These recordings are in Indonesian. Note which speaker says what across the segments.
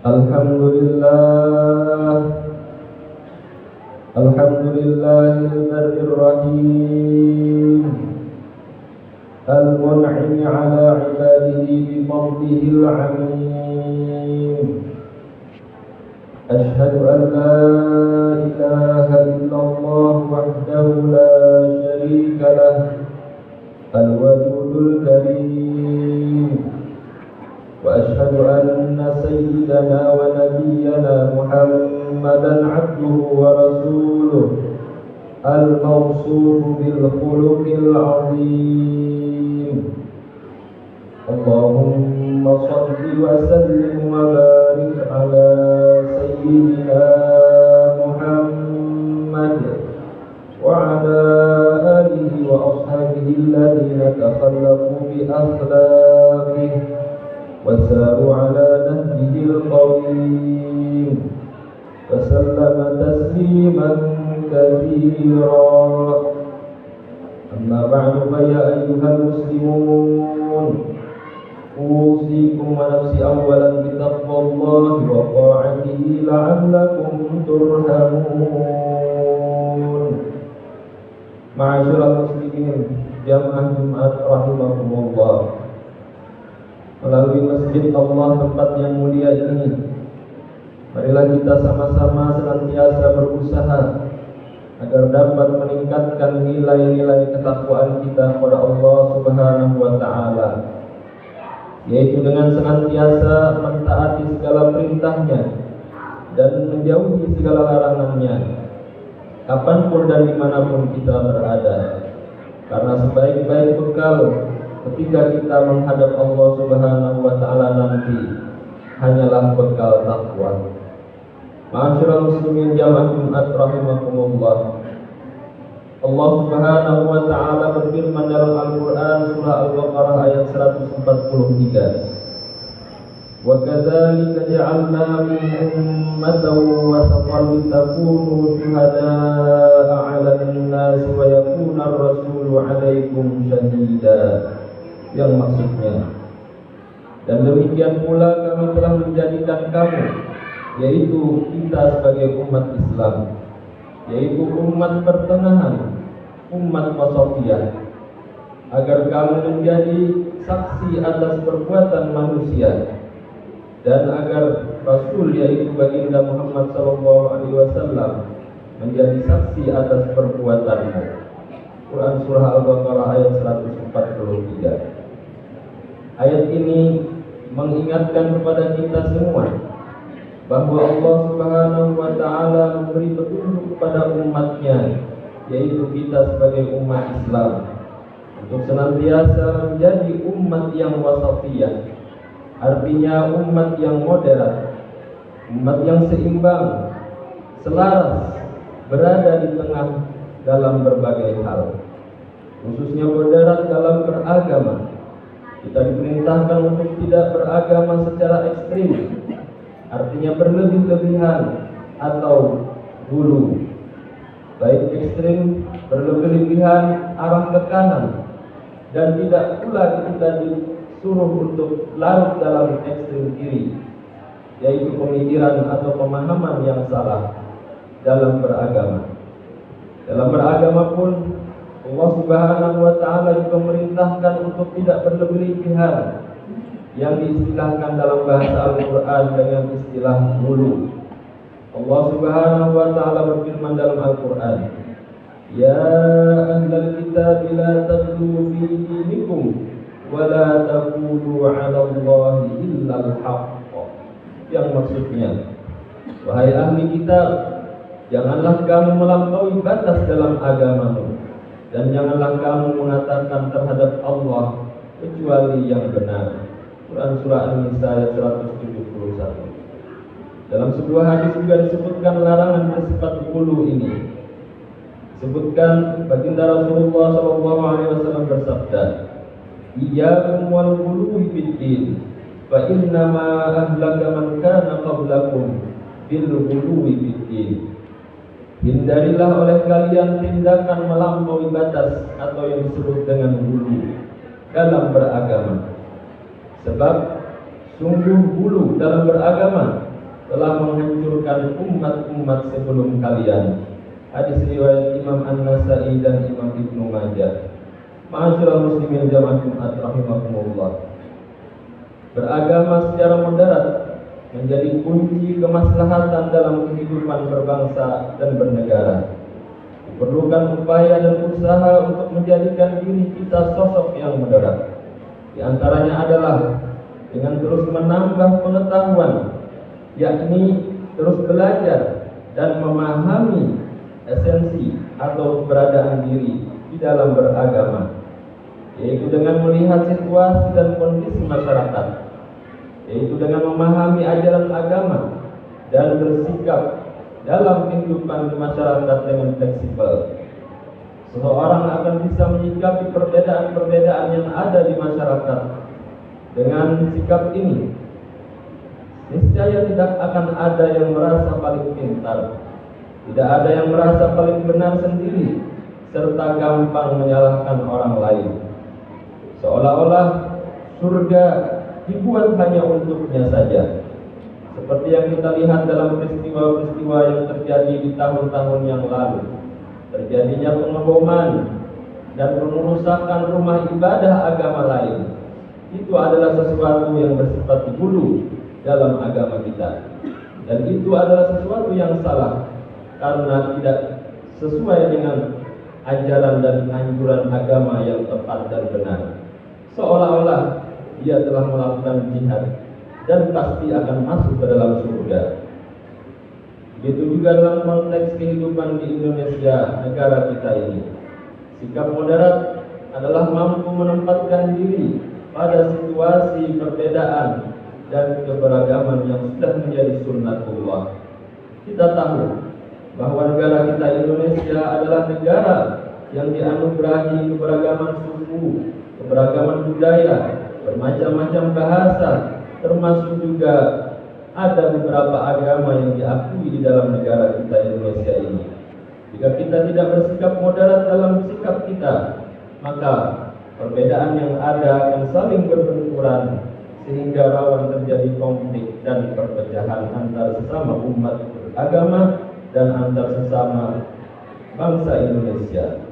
Speaker 1: Alhamdulillah, Alhamdulillahil barrir rahim, al-mun'imi ala ibadihi bi fadlihil amin. Ashhadu an la ilaha illallah wahdahu la syarika lah, al-wadudul karim. وأشهد أن سيدنا ونبينا محمدا عبده ورسوله الموصوف بالخلق العظيم. اللهم صل وسلم وبارك على سيدنا محمد وعلى آله وأصحابه الذين تخلقوا بأخلاقه وساروا على نهجه القويم وسلم تسليما كثيرا. أما بعد فيا أيها المسلمون، أوصيكم ونفسي أولا بتقوى الله وطاعته لعلكم ترحمون. Ma'asyiral muslimin, jamaah Jumat rahimakumullah. Melalui masjid Allah tempat yang mulia ini, marilah kita sama-sama senantiasa berusaha agar dapat meningkatkan nilai-nilai ketakwaan kita kepada Allah Subhanahu wa ta'ala, yaitu dengan senantiasa mentaati segala perintahnya dan menjauhi segala larangannya, kapanpun dan dimanapun kita berada. Karena sebaik-baik bekal ketika kita menghadap Allah Subhanahu wa ta'ala nanti hanyalah bekal takwa. Ma'asyiral muslimin jamaah Jumat rahimakumullah. Allah Subhanahu wa ta'ala berfirman dalam Al-Qur'an surah Al-Baqarah ayat 143. Wa kadzalika ja'alnakum ummatan wasatan litakunu syuhada'a 'alan nas wa yakuna ar-rasulu 'alaikum syahida. Yang maksudnya, dan demikian pula kami telah menjadikan kamu, yaitu kita sebagai umat Islam, yaitu umat pertengahan, umat wasatiyah, agar kamu menjadi saksi atas perbuatan manusia, dan agar Rasul yaitu baginda Muhammad SAW menjadi saksi atas perbuatanmu. Quran surah Al-Baqarah ayat 143. Ayat ini mengingatkan kepada kita semua bahwa Allah Subhanahu wa ta'ala memberi petunjuk kepada umatnya, yaitu kita sebagai umat Islam, untuk senantiasa menjadi umat yang wasatiyah, artinya umat yang moderat, umat yang seimbang, selaras, berada di tengah dalam berbagai hal, khususnya moderat dalam beragama. Kita diperintahkan untuk tidak beragama secara ekstrim, artinya berlebih-lebihan atau hulu, baik ekstrim berlebih-lebihan arah ke kanan, dan tidak pula kita disuruh untuk larut dalam ekstrim kiri, yaitu pemikiran atau pemahaman yang salah dalam beragama. Dalam beragama pun Allah Subhanahu wa ta'ala juga memerintahkan untuk tidak berlebih-lebihan, yang diistilahkan dalam bahasa Al-Quran dengan istilah hulu. Allah Subhanahu wa ta'ala berfirman dalam Al-Quran, Ya ahlal kitab la taghlu fi dinikum wa la taqulu 'ala Allahi illa al-haqq. Yang maksudnya, wahai ahli kitab, janganlah kamu melampaui batas dalam agamamu, dan janganlah kamu mengatakan terhadap Allah kecuali yang benar. Quran surah An-Nisa ayat 171. Dalam sebuah hadis juga disebutkan larangan bersifat hulu ini. Disebutkan baginda Rasulullah SAW bersabda, Iyyakum wal ghuluwi fid din, fa innama ahlaka man kana qablakum bil ghuluwi fid din. Hindarilah oleh kalian tindakan melampaui batas atau yang disebut dengan hulu dalam beragama. Sebab sungguh hulu dalam beragama telah menghancurkan umat-umat sebelum kalian. Hadis riwayat Imam An-Nasa'i dan Imam Ibnu Majah. Ma'asyiral muslimin jamaah Jumat rahimakumullah. Beragama secara moderat menjadi kunci kemaslahatan dalam kehidupan berbangsa dan bernegara. Diperlukan upaya dan usaha untuk menjadikan diri kita sosok yang moderat. Di antaranya adalah dengan terus menambah pengetahuan, yakni terus belajar dan memahami esensi atau keberadaan diri di dalam beragama, yaitu dengan melihat situasi dan kondisi masyarakat, yaitu dengan memahami ajaran agama dan bersikap dalam kehidupan masyarakat dengan fleksibel. Seseorang akan bisa menyikapi perbedaan-perbedaan yang ada di masyarakat. Dengan sikap ini, niscaya tidak akan ada yang merasa paling pintar, tidak ada yang merasa paling benar sendiri, serta gampang menyalahkan orang lain. Seolah-olah surga dibuat hanya untuknya saja. Seperti yang kita lihat dalam peristiwa-peristiwa yang terjadi di tahun-tahun yang lalu. Terjadinya pengeboman dan pengerusakan rumah ibadah agama lain. Itu adalah sesuatu yang bersifat hulu dalam agama kita. Dan itu adalah sesuatu yang salah, karena tidak sesuai dengan ajaran dan anjuran agama yang tepat dan benar. Seolah-olah dia telah melakukan jihad dan pasti akan masuk ke dalam surga. Begitu juga dalam konteks kehidupan di Indonesia, negara kita ini. Sikap moderat adalah mampu menempatkan diri pada situasi perbedaan dan keberagaman yang sudah menjadi sunnatullah. Kita tahu bahwa negara kita Indonesia adalah negara yang dianugerahi keberagaman suku, keberagaman budaya, bermacam-macam bahasa, termasuk juga ada beberapa agama yang diakui di dalam negara kita Indonesia ini. Jika kita tidak bersikap moderat dalam sikap kita, maka perbedaan yang ada akan saling berbenturan sehingga rawan terjadi konflik dan perpecahan antar sesama umat beragama dan antar sesama bangsa Indonesia.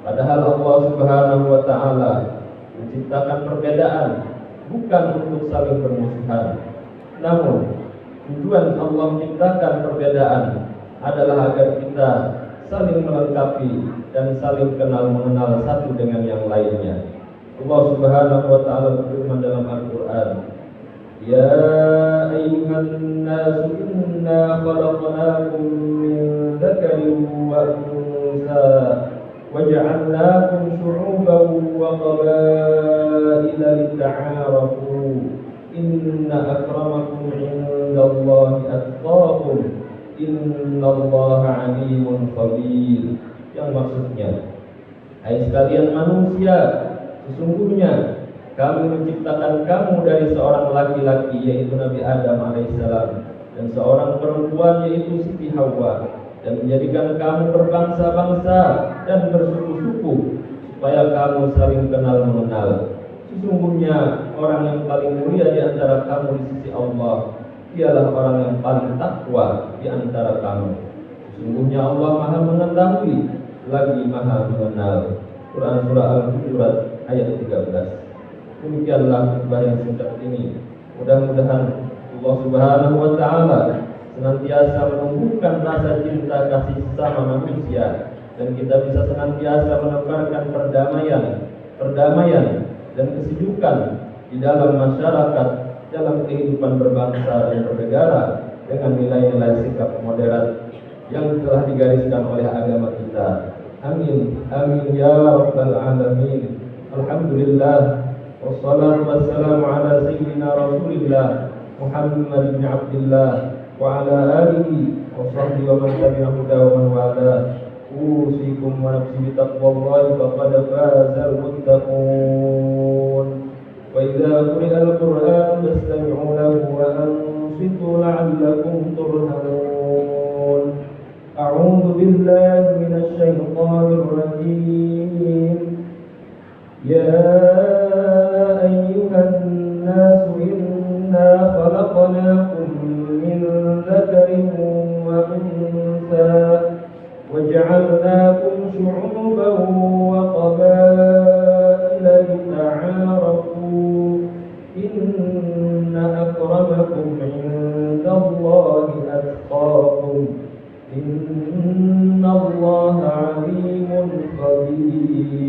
Speaker 1: Padahal Allah Subhanahu wa taala menciptakan perbedaan bukan untuk saling bermusuhan. Namun tujuan Allah menciptakan perbedaan adalah agar kita saling melengkapi dan saling kenal mengenal satu dengan yang lainnya. Allah Subhanahu wa taala berfirman dalam Al-Qur'an, "Ya ayyuhan nas inna khalaqnakum min dzakarin wa untha waja'alnakum syu'uban wa qabaila lita'arafu inna akramakum 'indallahi atqakum innallaha 'alimun khabir." Yang maksudnya, hai sekalian manusia, sesungguhnya kami menciptakan kamu dari seorang laki-laki yaitu Nabi Adam alaihissalam dan seorang perempuan yaitu Siti Hawa, dan menjadikan kamu berbangsa-bangsa dan bersuku-suku supaya kamu saling kenal mengenal. Sesungguhnya orang yang paling mulia di antara kamu di sisi Allah ialah orang yang paling takwa di antara kamu. Sesungguhnya Allah Maha mengetahui lagi Maha mengenal. Quran Surah Al-Hujurat ayat 13. Demikianlah khutbah yang singkat ini. Mudah-mudahan Allah Subhanahu wa taala senantiasa menumbuhkan rasa cinta kasih sesama manusia, dan kita bisa senantiasa menebarkan perdamaian dan kesejukan di dalam masyarakat, dalam kehidupan berbangsa dan bernegara dengan nilai-nilai sikap moderat yang telah digariskan oleh agama kita. Amin, amin ya rabbal alamin. Alhamdulillah, wassalatu wassalamu ala sayyidina Rasulillah Muhammad bin Abdullah wa ala alihi wa sahbihi wa man tabi'ahu wa man wala. Usikum wa nafsi bi taqwallahi faqad fazal muttaqun. Wa idza quri'a al-Qur'an fastami'u lahu wa ansitu la'allakum turhamun. A'udzu billahi minasy syaithanir rajim. Ya ayyuhan nas inna khalaqnakum min تعارفوا إن أكرمكم عند الله أتقاكم إن الله عليم خبير.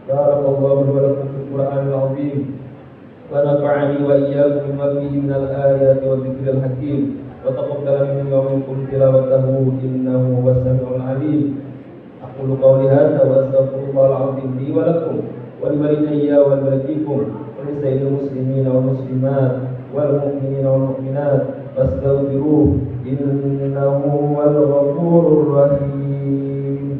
Speaker 1: بارك الله لي ولكم في القرآن العظيم ونفعني وإياكم بما فيه من الآيات والذكر الحكيم وتقبل مني ومنكم تلاوته إنه هو السميع العليم. أقول قولي هذا وأستغفر الله العظيم لي ولكم ولوالدي ولوالديكم ولسائر المسلمين والمسلمات والمؤمنين والمؤمنات فاستغفروه إنه هو الغفور الرحيم.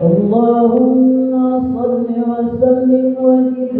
Speaker 2: اللهم صل وسلم وزد